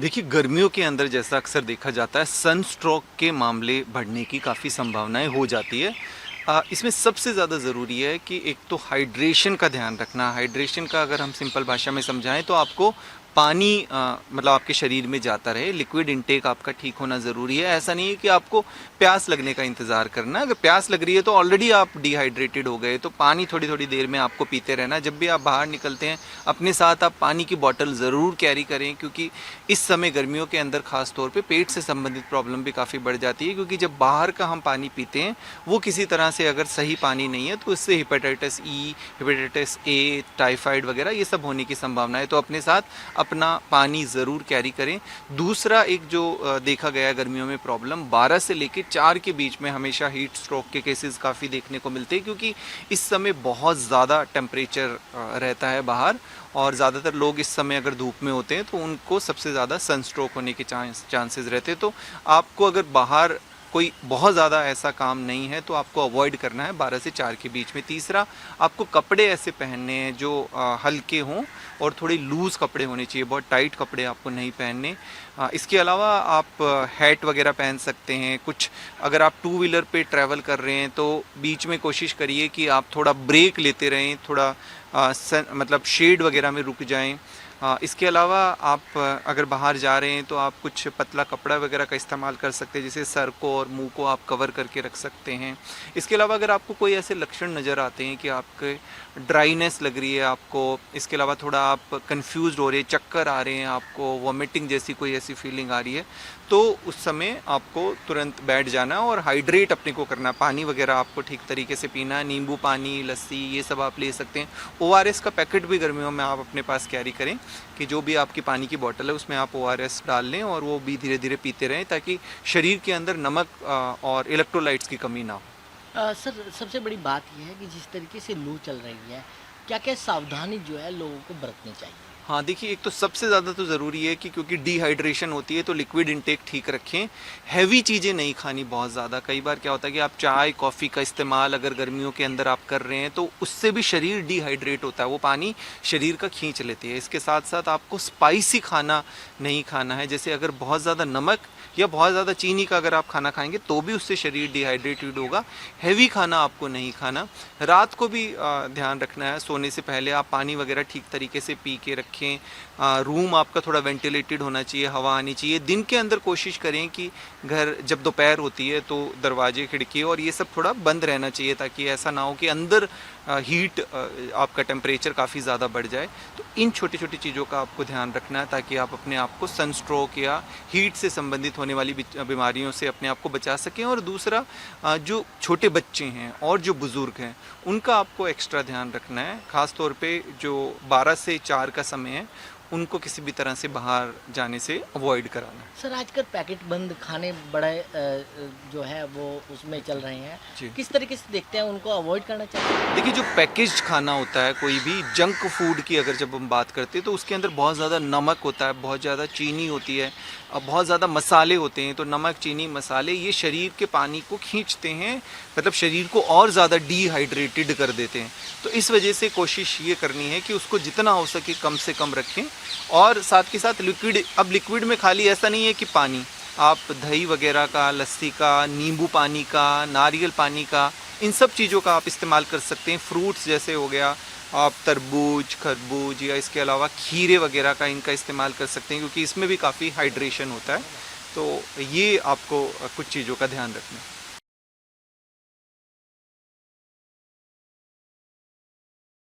देखिए, गर्मियों के अंदर जैसा अक्सर देखा जाता है, सनस्ट्रोक के मामले बढ़ने की काफ़ी संभावनाएं हो जाती है। इसमें सबसे ज़्यादा ज़रूरी है कि एक तो हाइड्रेशन का ध्यान रखना। हाइड्रेशन का अगर हम सिंपल भाषा में समझाएं तो आपको पानी मतलब आपके शरीर में जाता रहे, लिक्विड इनटेक आपका ठीक होना ज़रूरी है। ऐसा नहीं है कि आपको प्यास लगने का इंतज़ार करना। अगर प्यास लग रही है तो ऑलरेडी आप डिहाइड्रेटेड हो गए, तो पानी थोड़ी थोड़ी देर में आपको पीते रहना। जब भी आप बाहर निकलते हैं, अपने साथ आप पानी की बॉटल ज़रूर कैरी करें, क्योंकि इस समय गर्मियों के अंदर खास तौर पे पेट से संबंधित प्रॉब्लम भी काफ़ी बढ़ जाती है। क्योंकि जब बाहर का हम पानी पीते हैं, वो किसी तरह से अगर सही पानी नहीं है तो इससे hepatitis E, hepatitis A, typhoid वगैरह ये सब होने की संभावना है। तो अपने साथ अपना पानी ज़रूर कैरी करें। दूसरा एक जो देखा गया है गर्मियों में प्रॉब्लम, 12 से लेकर 4 के बीच में हमेशा हीट स्ट्रोक के केसेस काफ़ी देखने को मिलते हैं, क्योंकि इस समय बहुत ज़्यादा टेम्परेचर रहता है बाहर, और ज़्यादातर लोग इस समय अगर धूप में होते हैं तो उनको सबसे ज़्यादा सनस्ट्रोक होने के चांसेस रहते हैं। तो आपको अगर बाहर कोई बहुत ज़्यादा ऐसा काम नहीं है तो आपको अवॉइड करना है 12 से 4 के बीच में। तीसरा, आपको कपड़े ऐसे पहनने हैं जो हल्के हों और थोड़े लूज़ कपड़े होने चाहिए, बहुत टाइट कपड़े आपको नहीं पहनने। इसके अलावा आप हैट वगैरह पहन सकते हैं। कुछ अगर आप टू व्हीलर पे ट्रैवल कर रहे हैं तो बीच में कोशिश करिए कि आप थोड़ा ब्रेक लेते रहें, थोड़ा मतलब शेड वगैरह में रुक जाएं। इसके अलावा आप अगर बाहर जा रहे हैं तो आप कुछ पतला कपड़ा वगैरह का इस्तेमाल कर सकते हैं, जिससे सर को और मुंह को आप कवर करके रख सकते हैं। इसके अलावा अगर आपको कोई ऐसे लक्षण नज़र आते हैं कि आपके ड्राइनेस लग रही है आपको, इसके अलावा थोड़ा आप कंफ्यूज्ड हो रहे हैं, चक्कर आ रहे हैं, आपको वॉमिटिंग जैसी कोई ऐसी फीलिंग आ रही है, तो उस समय आपको तुरंत बैठ जाना और हाइड्रेट अपने को करना। पानी वगैरह आपको ठीक तरीके से पीना है, नींबू पानी, लस्सी, ये सब आप ले सकते हैं। ORS का पैकेट भी गर्मियों में आप अपने पास कैरी करें, कि जो भी आपकी पानी की बोतल है उसमें आप ORS डाल लें और वो भी धीरे धीरे पीते रहें, ताकि शरीर के अंदर नमक और इलेक्ट्रोलाइट्स की कमी ना हो। सर, सबसे बड़ी बात ये है कि जिस तरीके से लू चल रही है, क्या-क्या सावधानी जो है लोगों को बरतनी चाहिए? हाँ, देखिए, एक तो सबसे ज़्यादा तो ज़रूरी है कि क्योंकि डिहाइड्रेशन होती है तो लिक्विड इनटेक ठीक रखें। हैवी चीज़ें नहीं खानी बहुत ज़्यादा। कई बार क्या होता है कि आप चाय, कॉफ़ी का इस्तेमाल अगर गर्मियों के अंदर आप कर रहे हैं तो उससे भी शरीर डिहाइड्रेट होता है, वो पानी शरीर का खींच लेती है। इसके साथ साथ आपको स्पाइसी खाना नहीं खाना है। जैसे अगर बहुत ज़्यादा नमक या बहुत ज़्यादा चीनी का अगर आप खाना खाएंगे तो भी उससे शरीर डिहाइड्रेटेड होगा। हैवी खाना आपको नहीं खाना। रात को भी ध्यान रखना है, सोने से पहले आप पानी वगैरह ठीक तरीके से पी के रखें। रूम आपका थोड़ा वेंटिलेटेड होना चाहिए, हवा आनी चाहिए। दिन के अंदर कोशिश करें कि घर जब दोपहर होती है तो दरवाजे, खिड़की और ये सब थोड़ा बंद रहना चाहिए, ताकि ऐसा ना हो कि अंदर हीट आपका टेम्परेचर काफ़ी ज़्यादा बढ़ जाए। तो इन छोटी छोटी चीज़ों का आपको ध्यान रखना है, ताकि आप अपने आप को सनस्ट्रोक या हीट से संबंधित होने वाली बीमारियों से अपने आप को बचा सकें। और दूसरा, जो छोटे बच्चे हैं और जो बुज़ुर्ग हैं उनका आपको एक्स्ट्रा ध्यान रखना है। ख़ास तौर पे जो 12 से 4 का समय है, उनको किसी भी तरह से बाहर जाने से अवॉइड कराना है। सर, आजकल पैकेट बंद खाने बड़े जो है वो उसमें चल रहे हैं। जी, किस तरीके से देखते हैं उनको अवॉइड करना चाहिए? देखिए, जो पैकेज्ड खाना होता है, कोई भी जंक फूड की अगर जब हम बात करते हैं तो उसके अंदर बहुत ज़्यादा नमक होता है, बहुत ज़्यादा चीनी होती है, बहुत ज़्यादा मसाले होते हैं। तो नमक, चीनी, मसाले ये शरीर के पानी को खींचते हैं, मतलब शरीर को और ज़्यादा डिहाइड्रेटेड कर देते हैं। तो इस वजह से कोशिश ये करनी है कि उसको जितना हो सके कम से कम रखें। और साथ के साथ लिक्विड, अब लिक्विड में खाली ऐसा नहीं है कि पानी, आप दही वगैरह का, लस्सी का, नींबू पानी का, नारियल पानी का, इन सब चीज़ों का आप इस्तेमाल कर सकते हैं। फ्रूट्स जैसे हो गया, आप तरबूज, खरबूज या इसके अलावा खीरे वगैरह का इनका इस्तेमाल कर सकते हैं, क्योंकि इसमें भी काफ़ी हाइड्रेशन होता है। तो ये आपको कुछ चीज़ों का ध्यान रखना है।